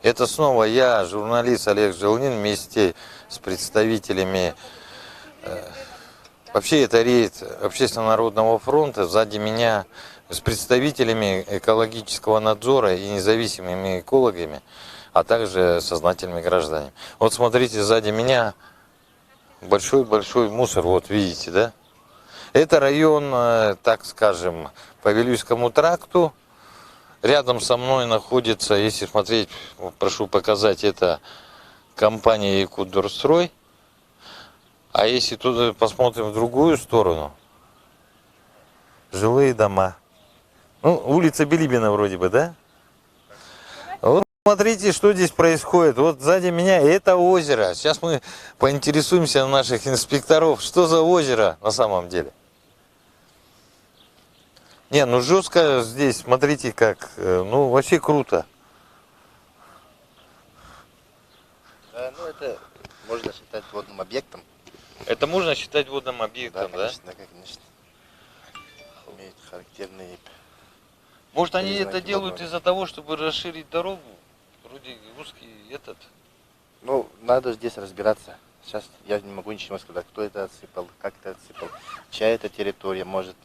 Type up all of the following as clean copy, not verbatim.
Это снова я, журналист Олег Желнин, вместе с представителями, вообще это рейд Общественно-народного фронта, сзади меня с представителями экологического надзора и независимыми экологами, а также сознательными гражданами. Вот смотрите, сзади меня большой-большой мусор, вот видите, да? Это район, так скажем, по Вилюйскому тракту. Рядом со мной находится, если смотреть, прошу показать, это компания Якутдорстрой. А если туда посмотрим в другую сторону, жилые дома. Ну, улица Билибина вроде бы, да? Вот смотрите, что здесь происходит. Вот сзади меня это озеро. Сейчас мы поинтересуемся у наших инспекторов, что за озеро на самом деле. Не, ну жестко здесь, смотрите как, ну вообще круто. Да, ну это можно считать водным объектом. Это можно считать водным объектом, да? Конечно, да, конечно. Имеет характерные... Может они признаки это делают водного. из-за того, чтобы расширить дорогу? Вроде узкий этот. Ну, надо здесь разбираться. Сейчас я не могу ничего сказать, кто это отсыпал, как это отсыпал, чья это территория, может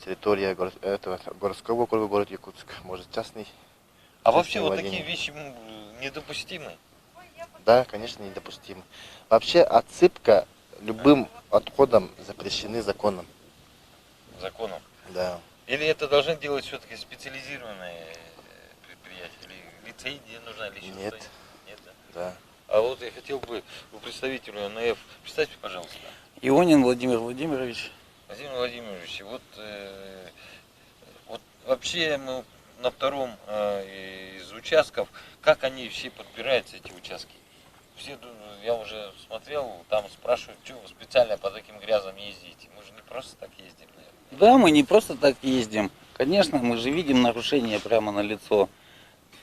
территория этого городского округа, город Якутск, может частный. А вообще вот владение. такие вещи недопустимы? Да, конечно, недопустимо. Вообще отсыпка любым отходом запрещены законом. Законом? Да. Или это должны делать все-таки специализированные предприятия? Или лицензия нужна? Или Нет. Нет, да? Да. А вот я хотел бы у представителя НФ, представьте, пожалуйста. Ионин Владимир Владимирович. Владимир Владимирович, вот вообще мы на втором из участков, как они все подбираются, эти участки? Все, я уже смотрел, там спрашивают, что вы специально по таким грязям ездите? Мы же не просто так ездим, наверное. Да, мы не просто так ездим. Конечно, мы же видим нарушения прямо на лицо.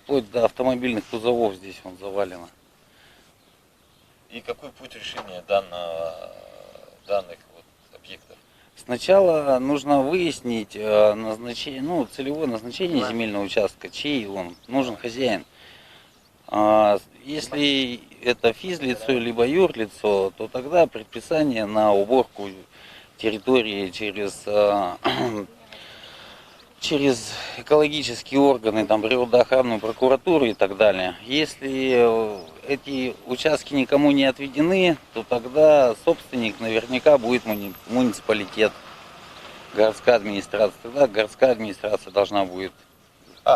Вплоть до автомобильных кузовов здесь он завалено. И какой путь решения данных вот объектов? Сначала нужно выяснить целевое назначение земельного участка, чей он, нужен хозяин. Если это физлицо либо юрлицо, то тогда предписание на уборку территории через экологические органы, там, природоохранную прокуратуру и так далее. Если эти участки никому не отведены, то тогда собственник наверняка будет муниципалитет, городская администрация. Тогда городская администрация должна будет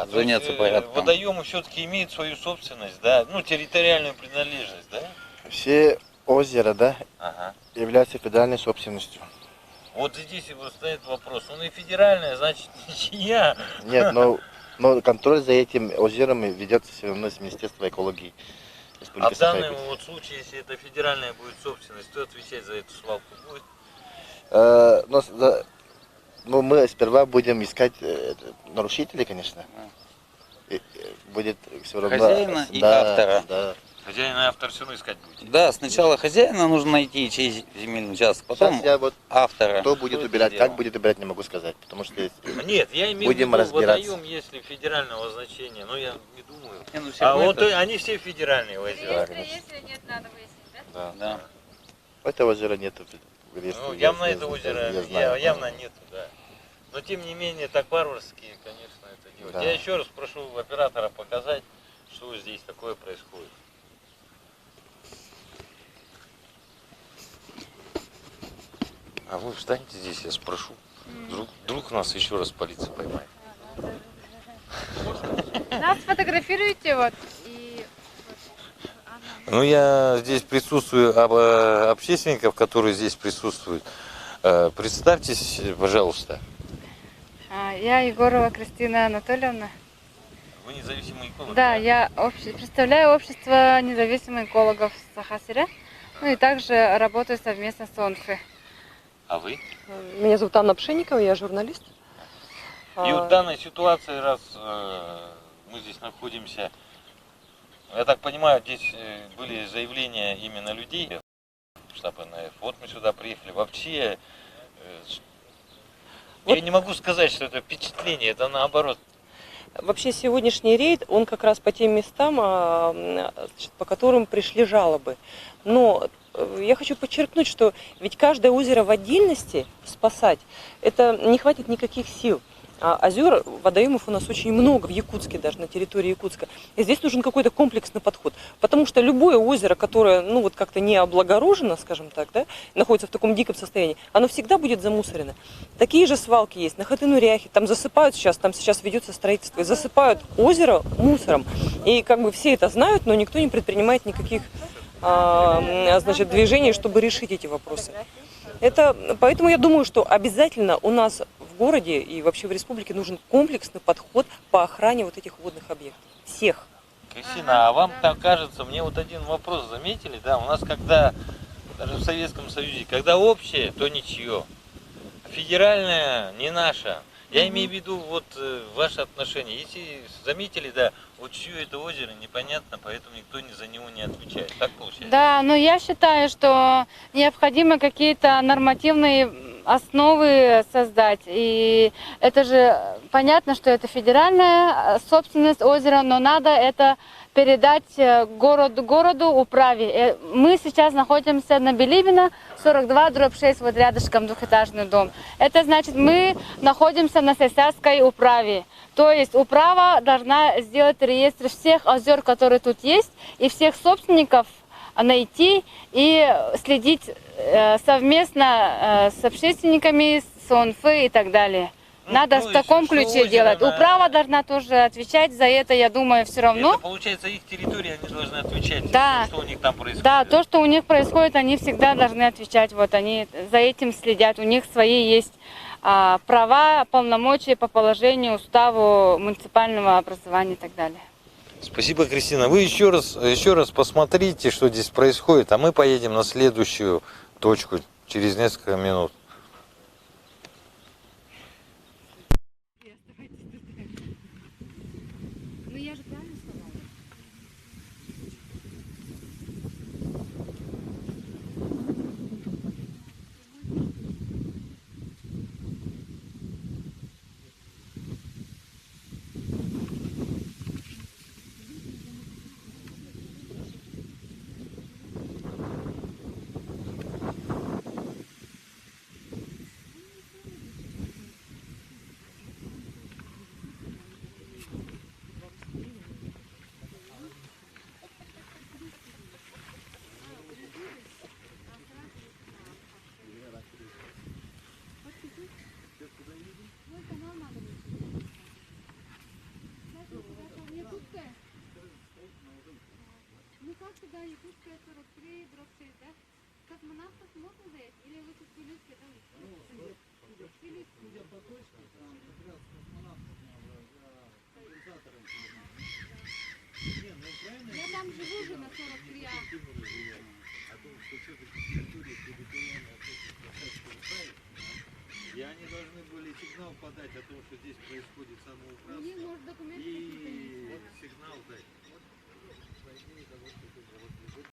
заняться порядком. Водоемы все-таки имеют свою собственность, да? Ну, территориальную принадлежность, да? Все озера, да, Ага. являются федеральной собственностью. Вот здесь и вот стоит вопрос. Он и федеральная, значит, ничья. Нет, но контроль за этим озером ведется все равно с Министерства экологии. А в данном вот случае, если это федеральная будет собственность, кто отвечать за эту свалку будет? Но мы сперва будем искать нарушителей, конечно. Будет все равно... Хозяина и автора. Да. Хозяин и автор все равно искать будете. Да, сначала хозяина нужно найти, чей земельный участок, потом Сейчас я вот автора. кто будет убирать, как будет убирать, не могу сказать. Потому что Нет, я имею в будем виду разбираться. водоем, если федерального значения, но я не думаю. Всё А равно вот это- они все федеральные озера. Если нет, надо выяснить, да? Да. Да. Этого озера нету. Ну, явно это озеро, я знаю. явно нету, да. Но тем не менее, так варварски, конечно, это делать. Да. Я еще раз прошу оператора показать, что здесь такое происходит. А вы встаньте здесь, я спрошу. Вдруг нас еще раз полиция поймает. Нас фотографируете вот и... Ну, я здесь присутствую, общественников, которые здесь присутствуют. Представьтесь, пожалуйста. Я Егорова Кристина Анатольевна. Вы независимый эколог? Да, я представляю общество независимых экологов Сахасире. Ну и также работаю совместно с ОНФИ. А вы? Меня зовут Анна Пшенникова, я журналист. И вот в данной ситуации, раз мы здесь находимся, я так понимаю, здесь были заявления именно людей, штаба НФ. Вот мы сюда приехали. Вообще, я не могу сказать, что это впечатление, это наоборот. Вообще сегодняшний рейд, он как раз по тем местам, значит, по которым пришли жалобы. Но я хочу подчеркнуть, что ведь каждое озеро в отдельности спасать, это не хватит никаких сил. А озер, водоемов у нас очень много, в Якутске даже, на территории Якутска. И здесь нужен какой-то комплексный подход. Потому что любое озеро, которое, ну, вот как-то не облагорожено, скажем так, да, находится в таком диком состоянии, оно всегда будет замусорено. Такие же свалки есть на Хатынуряхе, там засыпают сейчас, там сейчас ведется строительство, и засыпают озеро мусором. И как бы все это знают, но никто не предпринимает никаких значит, движений, чтобы решить эти вопросы. Поэтому я думаю, что обязательно у нас в городе и вообще в республике нужен комплексный подход по охране вот этих водных объектов. Всех. Кристина, а вам так кажется, мне вот один вопрос заметили, да, у нас когда, даже в Советском Союзе, когда общее, то ничье, федеральное не наше. Я имею в виду вот ваши отношения. Если заметили, да, вот чье это озеро, непонятно, поэтому никто за него не отвечает. Так получается? Да, но я считаю, что необходимо какие-то нормативные основы создать. И это же понятно, что это федеральная собственность озера, но надо это передать городу, управе. Мы сейчас находимся на Билибина, 42/6, вот рядышком двухэтажный дом. Это значит, мы находимся на сельской управе. То есть управа должна сделать реестр всех озер, которые тут есть, и всех собственников найти и следить совместно с общественниками, с ОНФ и так далее. Надо в таком ключе делать. Управа должна тоже отвечать за это, я думаю, все равно. Это получается их территория, они должны отвечать, Да. что у них там происходит. Да, то, что у них происходит, они всегда должны отвечать. Вот они за этим следят. У них свои есть права, полномочия по положению, уставу муниципального образования и так далее. Спасибо, Кристина. Вы еще раз посмотрите, что здесь происходит, а мы поедем на следующую точку через несколько минут. Ну я же правильно сказала? Ну как тогда Якутская 43/6, да? Космонавтов можно заехать? Или лучше в Тбилиси, да? Судя по точке, там как раз космонавтов надо организаторам. Я там живу же на 43А. О том, что все-таки территория территориальная и они должны были сигнал подать о том, что здесь происходит самоуправство. У них, может, документы какие-то есть. И сигнал дать.